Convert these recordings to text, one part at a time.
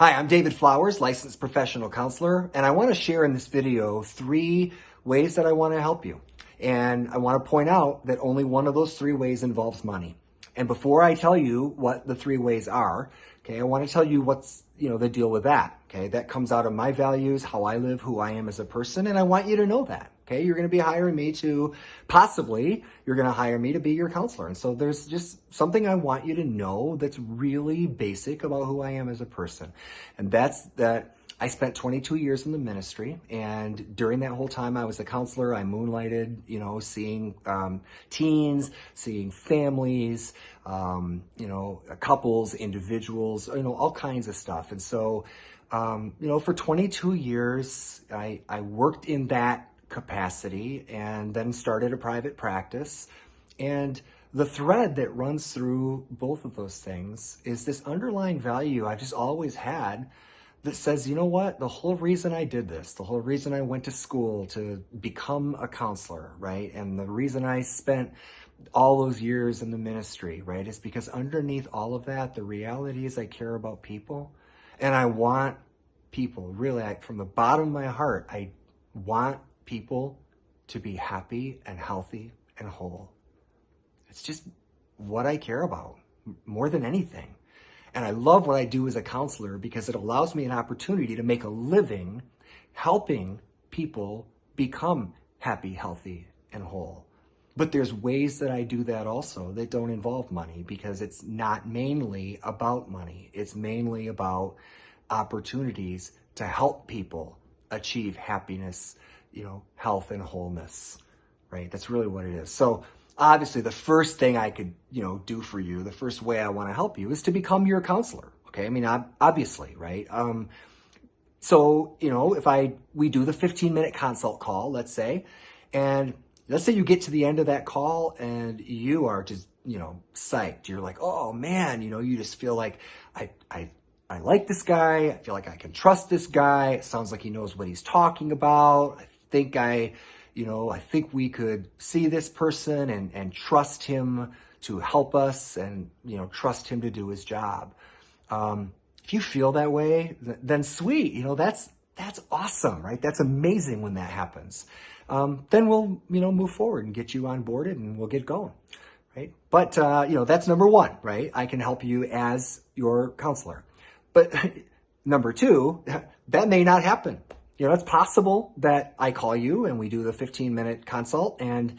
Hi, I'm David Flowers, licensed professional counselor, and I want to share in this video 3 ways that I want to help you. And I want to point out that only one of those 3 ways involves money. And before I tell you what the 3 ways are, okay, I want to tell you what's, the deal with that. Okay, that comes out of my values, how I live, who I am as a person, and I want you to know that. Okay, you're going to be hiring me to, possibly, you're going to hire me to be your counselor. And so there's just something I want you to know that's really basic about who I am as a person. And that's that I spent 22 years in the ministry. And during that whole time I was a counselor, I moonlighted, seeing teens, seeing families, couples, individuals, all kinds of stuff. And so, for 22 years, I worked in that capacity and then started a private practice. And the thread that runs through both of those things is this underlying value I've just always had that says, you know what, the whole reason I did this, the whole reason I went to school to become a counselor, right? And the reason I spent all those years in the ministry, right, is because underneath all of that, the reality is I care about people and I want people, really, from the bottom of my heart, I want people to be happy and healthy and whole. It's just what I care about more than anything. And I love what I do as a counselor because it allows me an opportunity to make a living helping people become happy, healthy, and whole. But there's ways that I do that also that don't involve money because it's not mainly about money. It's mainly about opportunities to help people achieve happiness, health and wholeness, right? That's really what it is. So obviously the first thing I could, do for you, the first way I want to help you is to become your counselor. Okay. I mean, obviously, right? So, if we do the 15-minute consult call, let's say, and let's say you get to the end of that call and you are just, psyched. You're like, oh man, you just feel like I like this guy. I feel like I can trust this guy. It sounds like he knows what he's talking about. I think we could see this person and trust him to help us and, trust him to do his job. If you feel that way, then sweet, that's awesome, right? That's amazing when that happens. Then we'll, move forward and get you onboarded and we'll get going, right? But, that's number 1, right? I can help you as your counselor. But number 2, that may not happen. It's possible that I call you and we do the 15-minute consult, and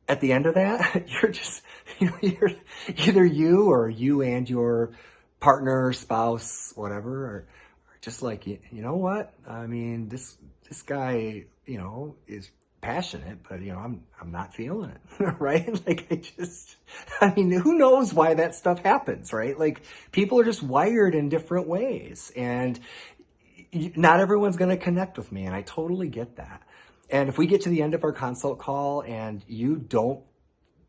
at the end of that, you're just, you're either you or you and your partner, spouse, whatever, are just like, you know what? I mean, this guy, is passionate, but I'm not feeling it, right? Who knows why that stuff happens, right? Like, people are just wired in different ways, and not everyone's going to connect with me, and I totally get that. And if we get to the end of our consult call and you don't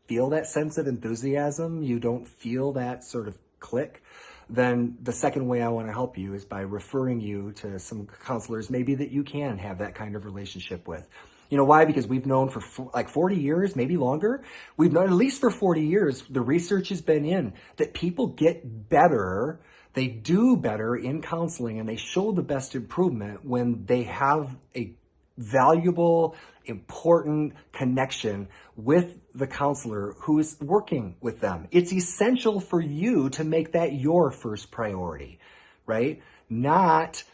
feel that sense of enthusiasm, you don't feel that sort of click, then the second way I want to help you is by referring you to some counselors maybe that you can have that kind of relationship with. Why? Because we've known for like 40 years, maybe longer. We've known at least for 40 years, the research has been in that people get better. They do better in counseling and they show the best improvement when they have a valuable, important connection with the counselor who is working with them. It's essential for you to make that your first priority, right? Not,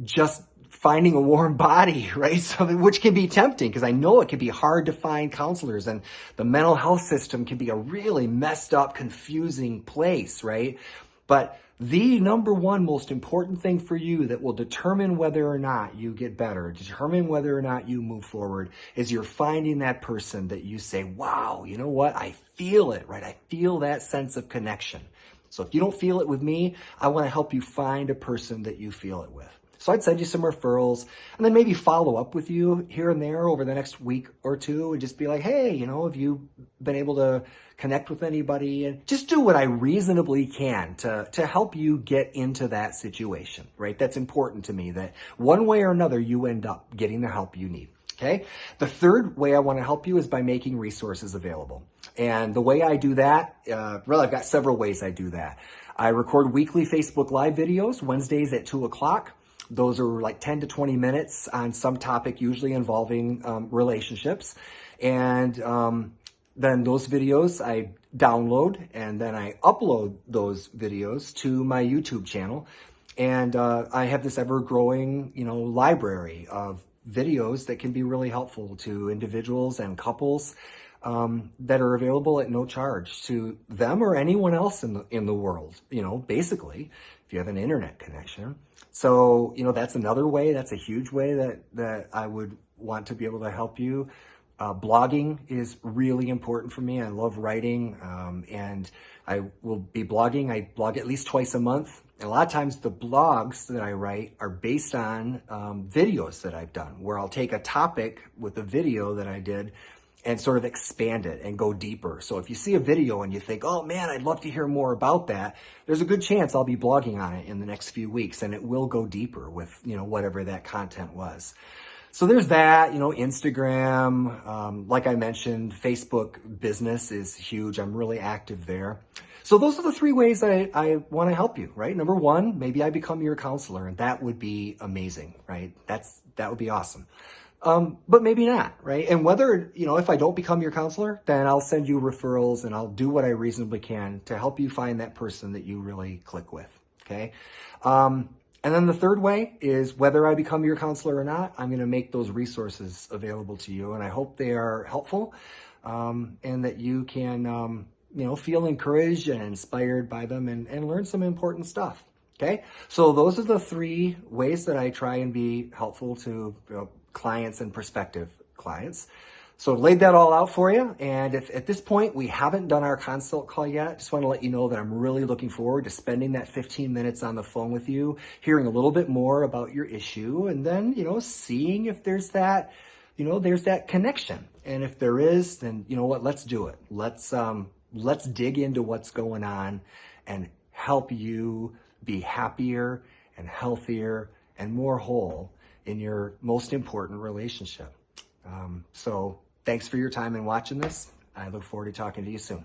just finding a warm body, right? So, which can be tempting because I know it can be hard to find counselors and the mental health system can be a really messed up, confusing place, right? But the number 1 most important thing for you that will determine whether or not you get better, determine whether or not you move forward, is you're finding that person that you say, wow, you know what? I feel it, right? I feel that sense of connection. So if you don't feel it with me, I want to help you find a person that you feel it with. So I'd send you some referrals and then maybe follow up with you here and there over the next week or 2 and just be like, hey, have you been able to connect with anybody? And just do what I reasonably can to help you get into that situation, right? That's important to me that one way or another, you end up getting the help you need. Okay. The third way I want to help you is by making resources available. And the way I do that, really, I've got several ways I do that. I record weekly Facebook Live videos, Wednesdays at 2 o'clock. Those are like 10 to 20 minutes on some topic, usually involving relationships. And then those videos I download and then I upload those videos to my YouTube channel. And I have this ever-growing, library of videos that can be really helpful to individuals and couples that are available at no charge to them or anyone else in the world. Basically, if you have an internet connection. So that's another way. That's a huge way that I would want to be able to help you. Blogging is really important for me. I love writing, and I will be blogging. I blog at least twice a month. And a lot of times the blogs that I write are based on videos that I've done, where I'll take a topic with a video that I did and sort of expand it and go deeper. So if you see a video and you think, oh man, I'd love to hear more about that, there's a good chance I'll be blogging on it in the next few weeks, and it will go deeper with, whatever that content was. So there's that, Instagram, like I mentioned, Facebook business is huge. I'm really active there. So those are the three ways that I want to help you, right? Number one, maybe I become your counselor, and that would be amazing, right? That would be awesome. But maybe not, right? And whether, if I don't become your counselor, then I'll send you referrals and I'll do what I reasonably can to help you find that person that you really click with, okay? And then the third way is whether I become your counselor or not, I'm going to make those resources available to you. And I hope they are helpful, and that you can, feel encouraged and inspired by them and learn some important stuff. Okay. So those are the three ways that I try and be helpful to clients and prospective clients. So I've laid that all out for you. And if at this point we haven't done our consult call yet, just want to let you know that I'm really looking forward to spending that 15 minutes on the phone with you, hearing a little bit more about your issue, and then, seeing if there's that, there's that connection. And if there is, then you know what, let's do it. Let's dig into what's going on and help you be happier and healthier and more whole in your most important relationship. So thanks for your time and watching this. I look forward to talking to you soon.